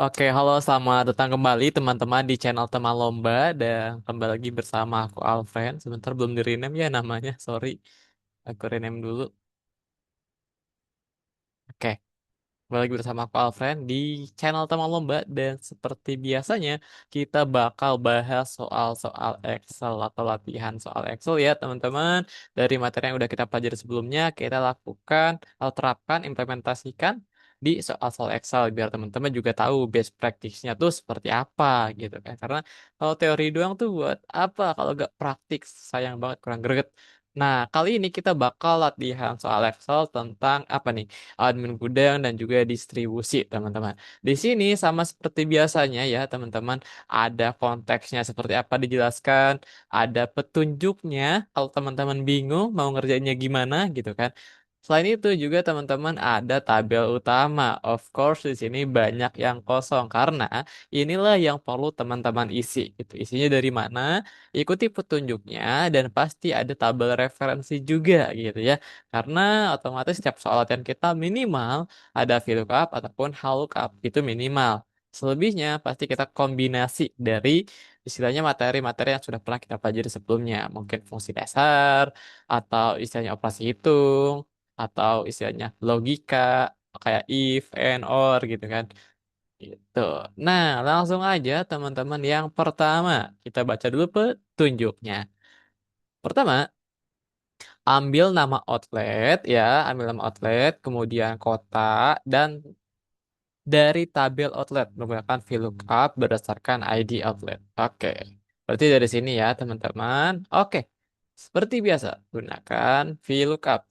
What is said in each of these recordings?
Oke, halo, selamat datang kembali teman-teman di channel Teman Lomba dan kembali lagi bersama aku Alven. Sebentar belum di rename ya namanya, sorry. Aku rename dulu. Oke, kembali lagi bersama aku Alven di channel Teman Lomba dan seperti biasanya kita bakal bahas soal-soal Excel atau latihan soal Excel ya teman-teman. Dari materi yang udah kita pelajari sebelumnya, kita lakukan atau terapkan, implementasikan di soal-soal Excel biar teman-teman juga tahu best practice-nya tuh seperti apa gitu kan. Karena kalau teori doang tuh buat apa kalau gak praktik, sayang banget, kurang greget. Nah, kali ini kita bakal latihan soal Excel tentang apa nih? Admin gudang dan juga distribusi, teman-teman. Di sini sama seperti biasanya ya, teman-teman, ada konteksnya seperti apa dijelaskan, ada petunjuknya kalau teman-teman bingung mau ngerjainnya gimana gitu kan. Selain itu juga teman-teman ada tabel utama. Of course di sini banyak yang kosong karena inilah yang perlu teman-teman isi. Itu isinya dari mana? Ikuti petunjuknya dan pasti ada tabel referensi juga gitu ya. Karena otomatis setiap soal latihan kita minimal ada VLOOKUP ataupun HLOOKUP. Itu minimal. Selebihnya pasti kita kombinasi dari istilahnya materi-materi yang sudah pernah kita pelajari sebelumnya. Mungkin fungsi dasar, atau istilahnya operasi hitung, atau istilahnya logika, kayak if, and, or gitu kan. Gitu. Nah, langsung aja teman-teman yang pertama. Kita baca dulu petunjuknya. Pertama, ambil nama outlet ya, ambil nama outlet, kemudian kota, dan dari tabel outlet menggunakan VLOOKUP berdasarkan ID outlet. Oke, berarti dari sini ya teman-teman. Oke, seperti biasa, gunakan VLOOKUP.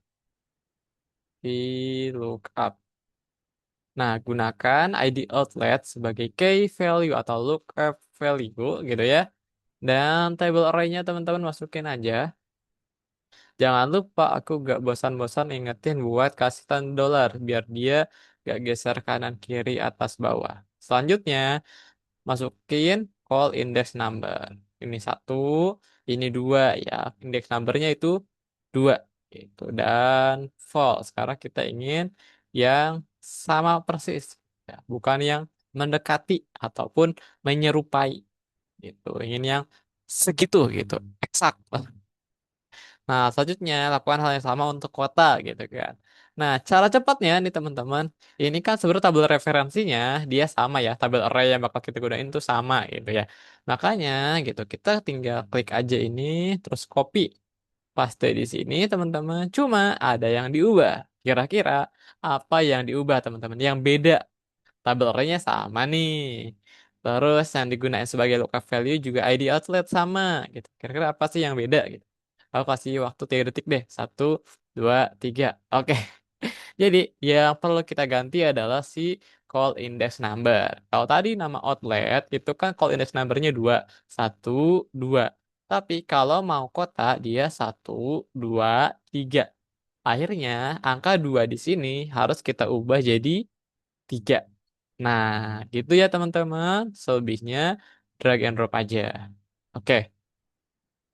VLOOKUP. Nah, gunakan ID outlet sebagai key value atau lookup value gitu ya. Dan table array-nya teman-teman masukin aja. Jangan lupa aku gak bosan-bosan ingetin buat kasih tanda dolar biar dia gak geser kanan kiri atas bawah. Selanjutnya masukin call index number. Ini satu, ini dua ya. Index numbernya itu dua gitu dan false. Sekarang kita ingin yang sama persis, ya, bukan yang mendekati ataupun menyerupai gitu. Ingin yang segitu gitu, eksak. Nah, selanjutnya lakukan hal yang sama untuk kota gitu kan. Nah, cara cepatnya nih teman-teman, ini kan sebenarnya tabel referensinya dia sama ya, tabel array yang bakal kita gunain tuh sama gitu ya. Makanya gitu, kita tinggal klik aja ini, terus copy, paste di sini teman-teman. Cuma ada yang diubah. Kira-kira apa yang diubah teman-teman? Yang beda, tabel array-nya sama nih. Terus yang digunakan sebagai lookup value juga ID outlet sama gitu. Kira-kira apa sih yang beda gitu? Aku kasih waktu 3 detik deh. Satu, dua, tiga. Oke. Jadi yang perlu kita ganti adalah si call index number. Kalau tadi nama outlet itu kan call index numbernya dua, satu, dua. Tapi kalau mau kota dia satu, dua, tiga. Akhirnya angka dua di sini harus kita ubah jadi tiga. Nah, gitu ya teman-teman. Selebihnya drag and drop aja. Oke.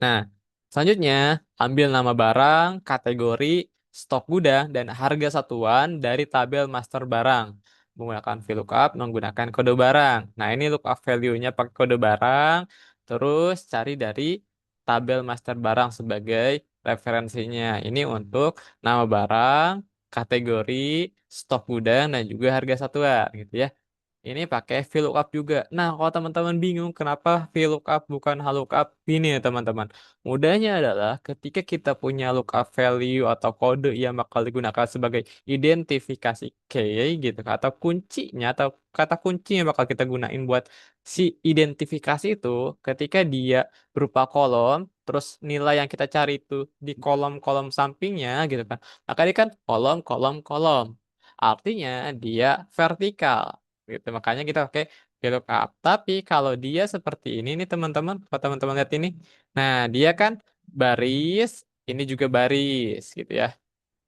Nah, selanjutnya ambil nama barang, kategori, stok gudang, dan harga satuan dari tabel master barang. Menggunakan VLOOKUP, menggunakan kode barang. Nah, ini lookup value-nya pakai kode barang. Terus cari dari tabel master barang sebagai referensinya. Ini untuk nama barang, kategori, stok gudang, dan juga harga satuan gitu ya. Ini pakai VLOOKUP juga. Nah, kalau teman-teman bingung kenapa VLOOKUP bukan HLOOKUP, ini ya teman-teman. Mudahnya adalah ketika kita punya lookup value atau kode yang bakal digunakan sebagai identifikasi key gitu kan, atau kuncinya atau kata kunci yang bakal kita gunain buat si identifikasi itu ketika dia berupa kolom, terus nilai yang kita cari itu di kolom-kolom sampingnya gitu kan. Maka ini kan kolom, kolom, kolom. Artinya dia vertikal gitu. Makanya kita pakai VLOOKUP. Tapi kalau dia seperti ini nih teman-teman, kalau teman-teman lihat ini, nah dia kan baris, ini juga baris gitu ya.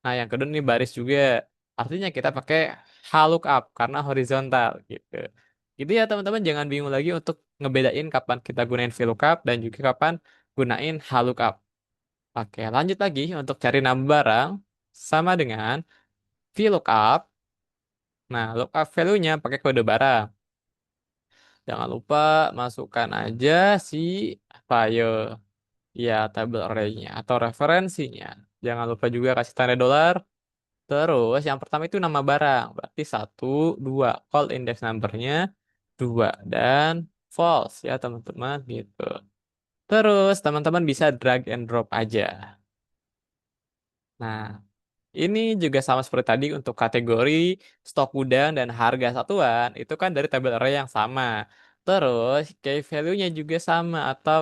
Nah yang kedua ini baris juga. Artinya kita pakai HLOOKUP karena horizontal gitu. Gitu ya teman-teman, jangan bingung lagi untuk ngebedain kapan kita gunain VLOOKUP dan juga kapan gunain HLOOKUP. Oke, lanjut lagi untuk cari nama barang sama dengan VLOOKUP. Nah, lookup value-nya pakai kode barang. Jangan lupa masukkan aja si file, ya tabel array-nya atau referensinya. Jangan lupa juga kasih tanda dolar. Terus yang pertama itu nama barang, berarti satu, dua, call index number-nya dua dan false ya teman-teman gitu. Terus teman-teman bisa drag and drop aja. Nah, ini juga sama seperti tadi untuk kategori stok gudang dan harga satuan itu kan dari tabel array yang sama. Terus key value-nya juga sama atau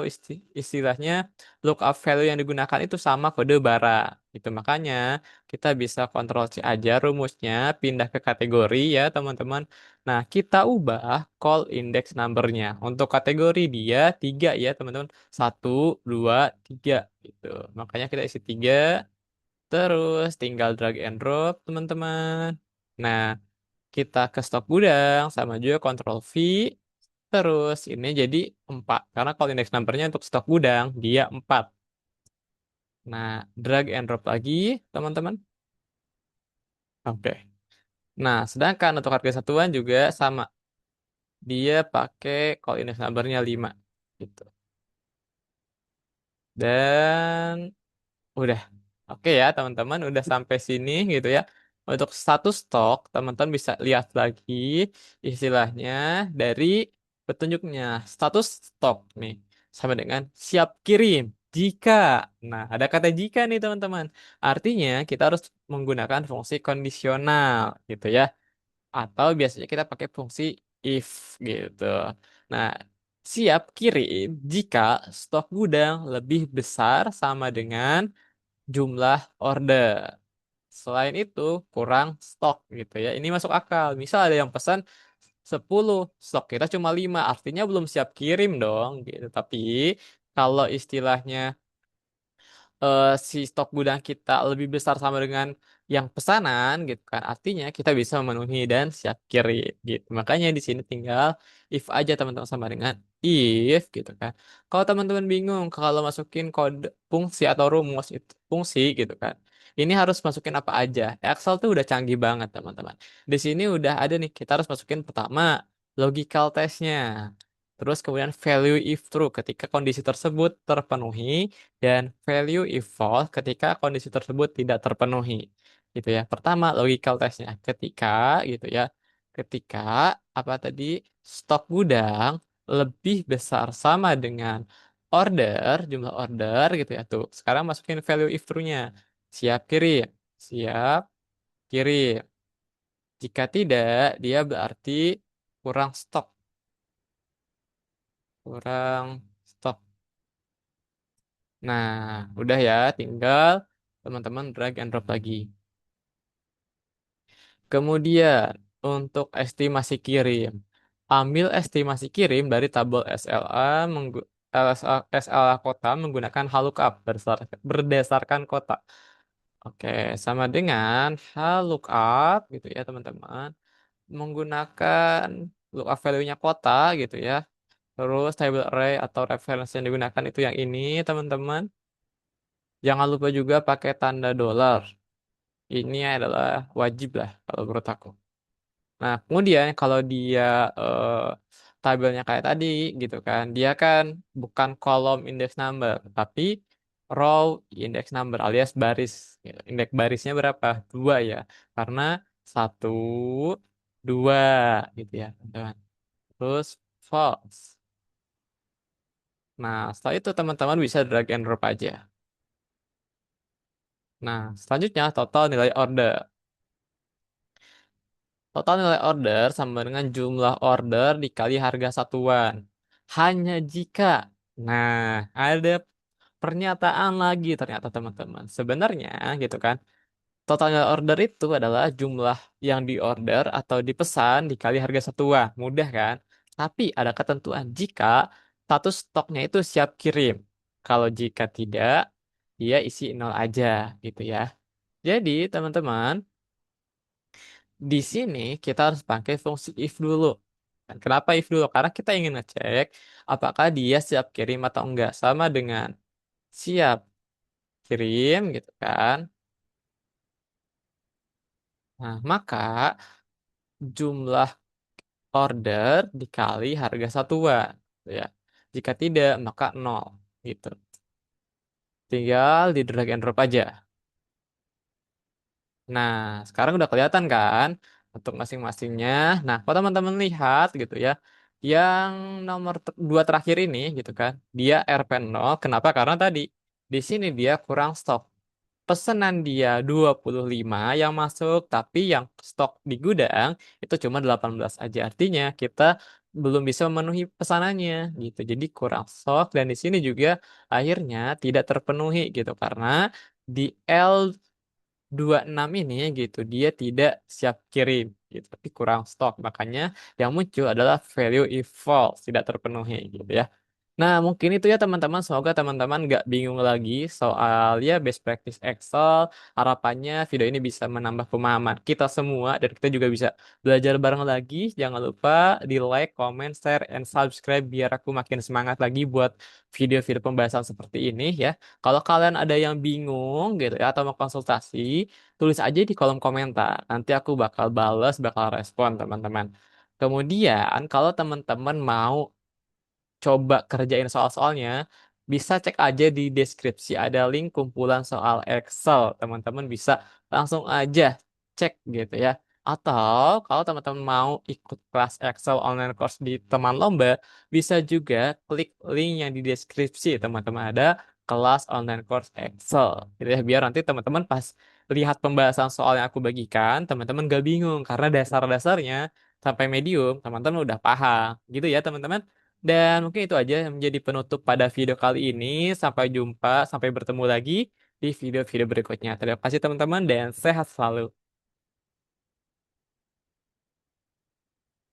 istilahnya lookup value yang digunakan itu sama kode barang. Itu makanya kita bisa kontrol C aja rumusnya pindah ke kategori ya teman-teman. Nah, kita ubah call index number-nya. Untuk kategori dia 3 ya teman-teman. Satu, 2, 3 gitu. Makanya kita isi 3. Terus tinggal drag and drop, teman-teman. Nah, kita ke stok gudang sama juga Ctrl V. Terus ini jadi 4. Karena kalau index number-nya untuk stok gudang, dia 4. Nah, drag and drop lagi, teman-teman. Oke. Nah, sedangkan untuk harga satuan juga sama. Dia pakai kalau index number-nya 5. Gitu. Dan udah. Oke ya, teman-teman, udah sampai sini gitu ya. Untuk status stok, teman-teman bisa lihat lagi istilahnya dari petunjuknya. Status stok nih sama dengan siap kirim jika. Nah, ada kata jika nih, teman-teman. Artinya kita harus menggunakan fungsi kondisional gitu ya. Atau biasanya kita pakai fungsi if gitu. Nah, siap kirim jika stok gudang lebih besar sama dengan jumlah order. Selain itu, kurang stok gitu ya. Ini masuk akal. Misal ada yang pesan 10, stok kita cuma 5, artinya belum siap kirim dong gitu. Tapi kalau istilahnya si stok gudang kita lebih besar sama dengan yang pesanan gitu kan. Artinya kita bisa memenuhi dan siap kirim gitu. Makanya di sini tinggal if aja teman-teman sama dengan if gitu kan. Kalau teman-teman bingung kalau masukin kode fungsi atau rumus itu fungsi gitu kan. Ini harus masukin apa aja. Excel tuh udah canggih banget teman-teman. Di sini udah ada nih kita harus masukin pertama logical testnya. Terus kemudian value if true ketika kondisi tersebut terpenuhi dan value if false ketika kondisi tersebut tidak terpenuhi. Gitu ya. Pertama, logical testnya. Ketika gitu ya. Ketika apa tadi stok gudang lebih besar sama dengan jumlah order gitu ya. Tuh, sekarang masukin value if true-nya. Siap kirim. Siap kirim. Jika tidak, dia berarti kurang stok. Kurang stok. Nah, udah ya, tinggal teman-teman drag and drop lagi. Kemudian, untuk estimasi kirim, ambil estimasi kirim dari tabel SLA kota menggunakan HLOOKUP berdasarkan kota. Oke, sama dengan HLOOKUP gitu ya, teman-teman. Menggunakan lookup value-nya kota gitu ya. Terus table array atau reference yang digunakan itu yang ini, teman-teman. Jangan lupa juga pakai tanda dolar. Ini adalah wajib lah kalau menurut aku. Nah, kemudian kalau dia eh, tabelnya kayak tadi gitu kan, dia kan bukan kolom index number, tapi row index number alias baris. Gitu. Indeks barisnya berapa? Dua ya, karena satu, dua gitu ya, teman-teman. Terus false. Nah, setelah itu teman-teman bisa drag and drop aja. Nah, selanjutnya total nilai order. Total nilai order sama dengan jumlah order dikali harga satuan. Hanya jika, nah, ada pernyataan lagi ternyata teman-teman. Sebenarnya gitu kan, total nilai order itu adalah jumlah yang diorder atau dipesan dikali harga satuan. Mudah kan? Tapi ada ketentuan jika status stoknya itu siap kirim. Kalau jika tidak, dia isi nol aja gitu ya. Jadi teman-teman, di sini kita harus pakai fungsi if dulu. Dan kenapa if dulu? Karena kita ingin ngecek apakah dia siap kirim atau enggak. Sama dengan siap kirim gitu kan. Nah, maka jumlah order dikali harga satuan, gitu ya. Jika tidak, maka nol, gitu. Tinggal di drag and drop aja. Nah, sekarang udah kelihatan kan untuk masing-masingnya. Nah, kalau teman-teman lihat gitu ya, yang nomor dua terakhir ini gitu kan, dia RP0. Kenapa? Karena tadi di sini dia kurang stok. Pesanan dia 25 yang masuk, tapi yang stok di gudang itu cuma 18 aja. Artinya kita belum bisa memenuhi pesanannya gitu. Jadi kurang stok dan di sini juga akhirnya tidak terpenuhi gitu karena di L26 ini gitu dia tidak siap kirim gitu, tapi kurang stok. Makanya yang muncul adalah value if false, tidak terpenuhi gitu ya. Nah, mungkin itu ya teman-teman. Semoga teman-teman nggak bingung lagi soal ya best practice Excel. Harapannya video ini bisa menambah pemahaman kita semua dan kita juga bisa belajar bareng lagi. Jangan lupa di like, comment, share, and subscribe biar aku makin semangat lagi buat video-video pembahasan seperti ini ya. Kalau kalian ada yang bingung gitu ya atau mau konsultasi, tulis aja di kolom komentar. Nanti aku bakal bales, bakal respon teman-teman. Kemudian kalau teman-teman mau coba kerjain soal-soalnya, bisa cek aja di deskripsi ada link kumpulan soal Excel. Teman-teman bisa langsung aja cek gitu ya. Atau kalau teman-teman mau ikut kelas Excel online course di teman lomba, bisa juga klik link yang di deskripsi. Teman-teman ada kelas online course Excel. Gitu ya, biar nanti teman-teman pas lihat pembahasan soal yang aku bagikan, teman-teman gak bingung karena dasar-dasarnya sampai medium, teman-teman udah paham. Gitu ya, teman-teman. Dan mungkin itu aja yang menjadi penutup pada video kali ini. Sampai jumpa, sampai bertemu lagi di video-video berikutnya. Terima kasih teman-teman dan sehat selalu.